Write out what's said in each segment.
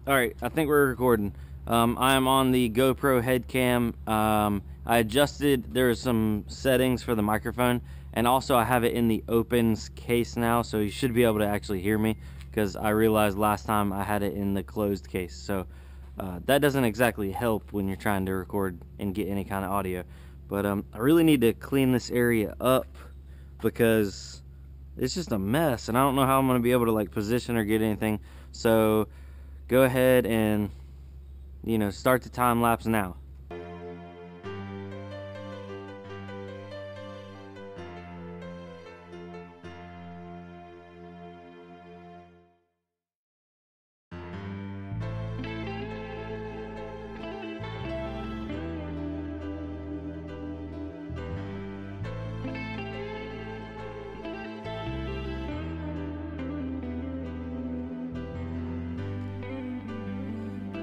Alright, I think we're recording. I am on the GoPro head cam. I adjusted, there are some settings for the microphone, and also I have it in the open case now, so you should be able to actually hear me, because I realized last time I had it in the closed case. So that doesn't exactly help when you're trying to record and get any kind of audio. But I really need to clean this area up because it's just a mess, and I don't know how I'm going to be able to like position or get anything. So go ahead and, you know, start the time lapse now.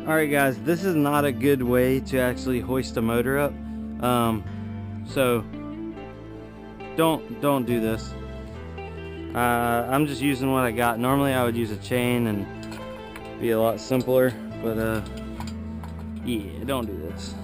Alright guys, this is not a good way to actually hoist a motor up, so don't do this. I'm just using what I got. Normally I would use a chain and be a lot simpler, but yeah, don't do this.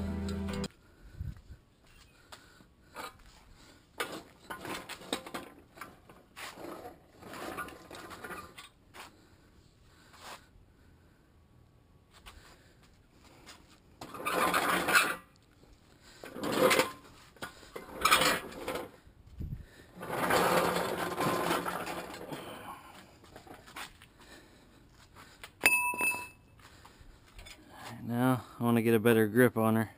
Now I want to get a better grip on her.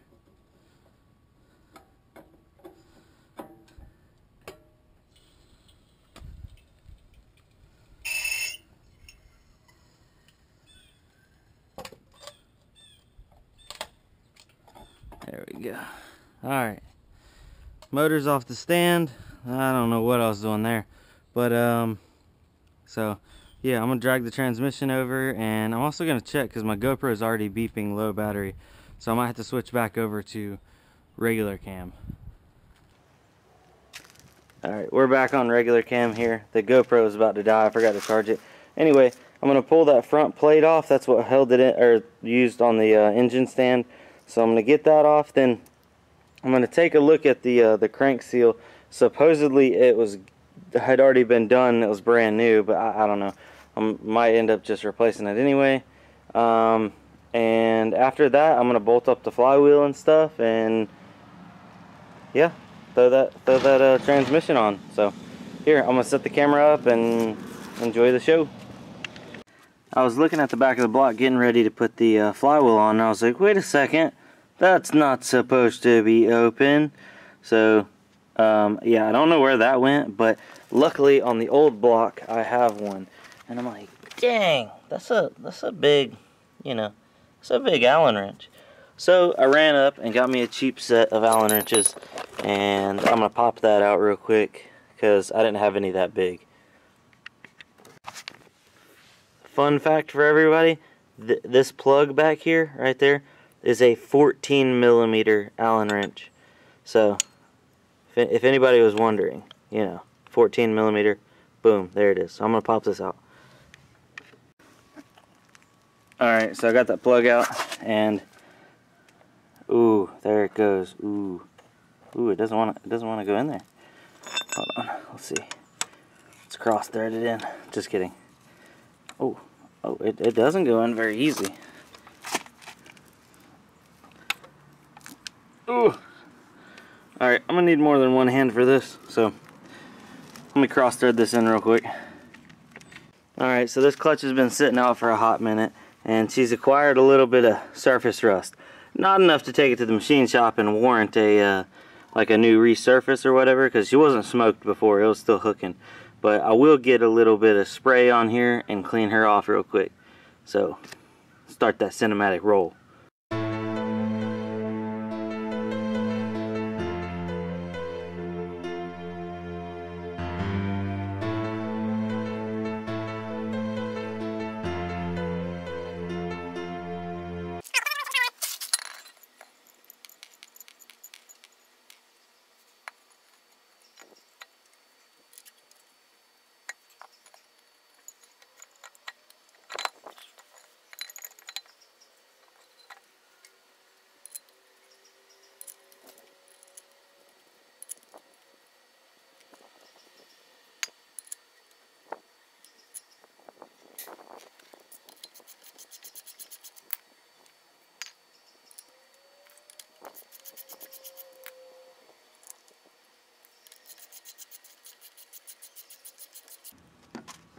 There we go. Alright. Motor's off the stand. I don't know what I was doing there. But so yeah, I'm gonna drag the transmission over, and I'm also gonna check because my GoPro is already beeping low battery, so I might have to switch back over to regular cam. Alright, we're back on regular cam here. The GoPro is about to die. I forgot to charge it. Anyway, I'm gonna pull that front plate off. That's what held it in, or used on the engine stand. So I'm gonna get that off. Then I'm gonna take a look at the crank seal. Supposedly it had already been done. It was brand new, but I don't know. I might end up just replacing it anyway. And after that, I'm gonna bolt up the flywheel and stuff, and yeah, throw that transmission on. So here, I'm gonna set the camera up and enjoy the show. I was looking at the back of the block getting ready to put the flywheel on, and I was like, wait a second, that's not supposed to be open. So yeah, I don't know where that went, but luckily on the old block I have one, and I'm like, dang, that's a big, you know, it's a big Allen wrench. So I ran up and got me a cheap set of Allen wrenches, and I'm gonna pop that out real quick because I didn't have any that big. Fun fact for everybody, this plug back here, right there, is a 14mm Allen wrench. So if anybody was wondering, you know, 14mm, boom, there it is. So I'm gonna pop this out. Alright, so I got that plug out, and ooh, there it goes. Ooh, it doesn't want to go in there. Hold on, let's see. It's cross-threaded in. Just kidding. Oh, it doesn't go in very easy. Ooh. Alright, I'm gonna need more than one hand for this, so let me cross-thread this in real quick. Alright, so this clutch has been sitting out for a hot minute, and she's acquired a little bit of surface rust. Not enough to take it to the machine shop and warrant a like a new resurface or whatever, because she wasn't smoked before, it was still hooking. But I will get a little bit of spray on here and clean her off real quick. So start that cinematic roll.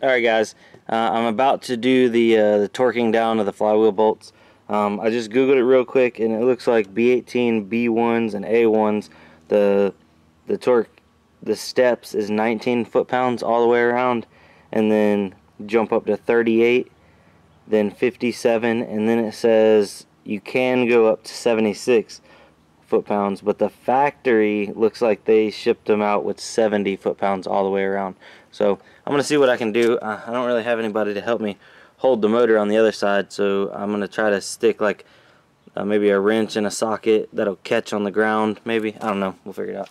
Alright guys, I'm about to do the torquing down of the flywheel bolts. I just googled it real quick and it looks like B18, B1s, and A1s, the torque, the steps is 19 foot-pounds all the way around, and then jump up to 38, then 57, and then it says you can go up to 76 foot-pounds, but the factory looks like they shipped them out with 70 foot-pounds all the way around. So I'm gonna see what I can do. I don't really have anybody to help me hold the motor on the other side, so I'm gonna try to stick like maybe a wrench in a socket that'll catch on the ground, maybe. I don't know, we'll figure it out.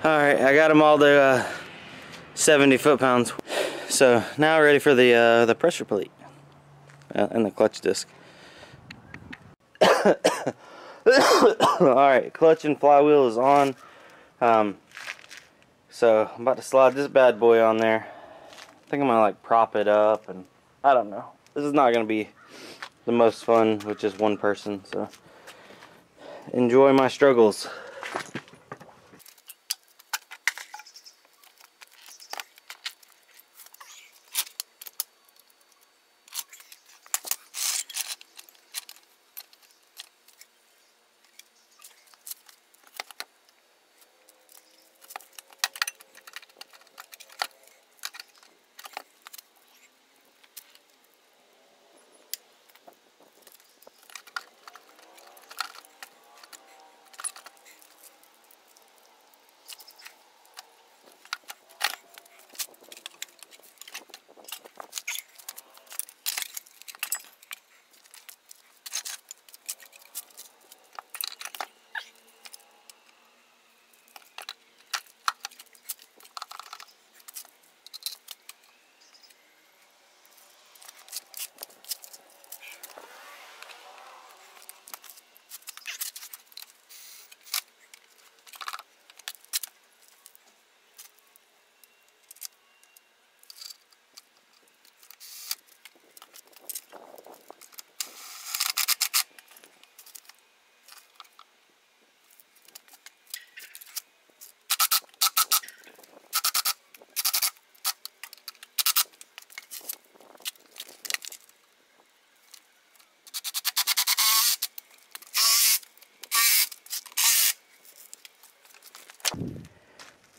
Alright, I got them all to 70 foot-pounds. So now ready for the pressure plate and the clutch disc. Alright, clutch and flywheel is on. So I'm about to slide this bad boy on there. I think I'm gonna like prop it up, and I don't know. This is not gonna be the most fun with just one person, so enjoy my struggles.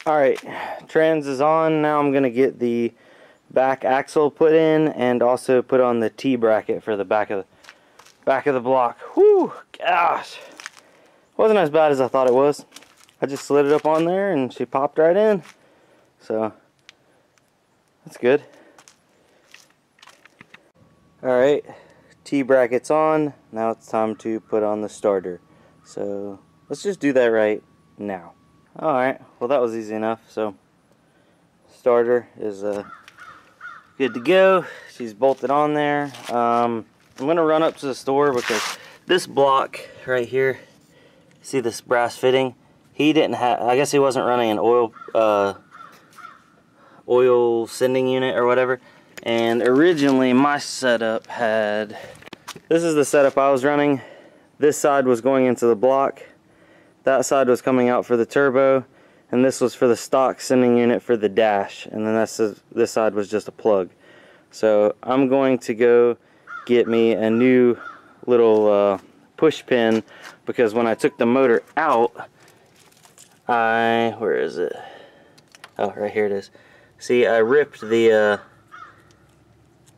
Alright, trans is on. Now I'm going to get the back axle put in and also put on the T-bracket for the back of the block. Whew, gosh. Wasn't as bad as I thought it was. I just slid it up on there and she popped right in. So, that's good. Alright, T-bracket's on. Now it's time to put on the starter. So, let's just do that right now. Alright, well that was easy enough. So, starter is good to go. She's bolted on there. I'm going to run up to the store because this block right here, see this brass fitting? He didn't have, I guess he wasn't running an oil sending unit or whatever. And originally my setup had, this is the setup I was running. This side was going into the block, that side was coming out for the turbo, and this was for the stock sending unit for the dash, and then this side was just a plug. So I'm going to go get me a new little push pin, because when I took the motor out, where is it? Oh, right here it is. See, I ripped the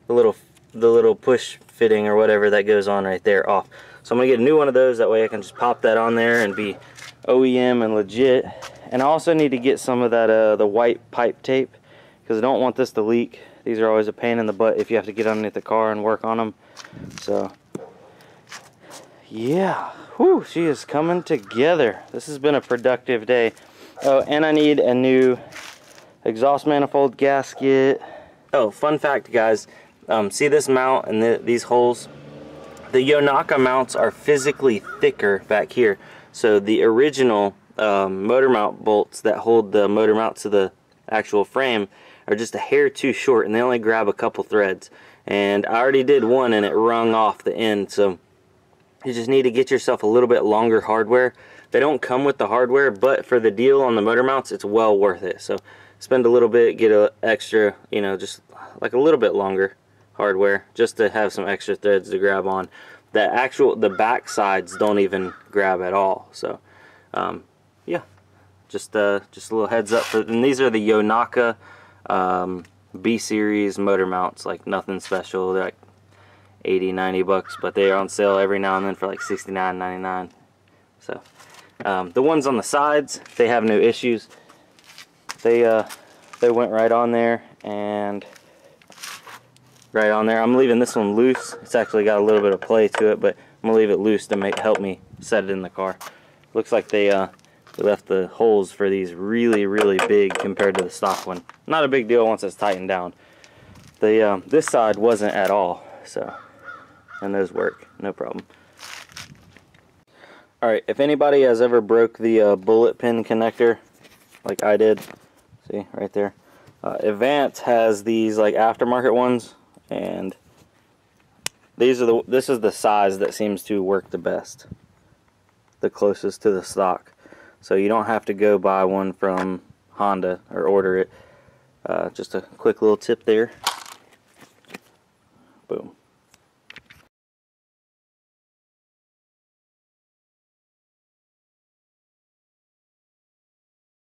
little push fitting or whatever that goes on right there off. So I'm gonna get a new one of those, that way I can just pop that on there and be OEM and legit. And I also need to get some of that the white pipe tape, because I don't want this to leak. These are always a pain in the butt if you have to get underneath the car and work on them. So yeah, whew, she is coming together. This has been a productive day. Oh, and I need a new exhaust manifold gasket. Oh, fun fact, guys. See this mount and these holes? The Yanaka mounts are physically thicker back here. So the original motor mount bolts that hold the motor mount to the actual frame are just a hair too short, and they only grab a couple threads. And I already did one and it wrung off the end, so you just need to get yourself a little bit longer hardware. They don't come with the hardware, but for the deal on the motor mounts, it's well worth it. So spend a little bit, get an extra, you know, just like a little bit longer hardware, just to have some extra threads to grab on. The back sides don't even grab at all. So yeah, just a little heads up for, and these are the Yanaka B series motor mounts, like nothing special. They're like 80-90 bucks, but they are on sale every now and then for like $69.99. So the ones on the sides, they have no issues. They went right on there, and right on there. I'm leaving this one loose. It's actually got a little bit of play to it, but I'm gonna leave it loose to help me set it in the car. Looks like they left the holes for these really big compared to the stock one. Not a big deal once it's tightened down. This side wasn't at all, so, and those work, no problem. Alright, if anybody has ever broke the bullet pin connector like I did, see right there, Advance has these like aftermarket ones, and this is the size that seems to work the best, the closest to the stock. So you don't have to go buy one from Honda or order it. Just a quick little tip there.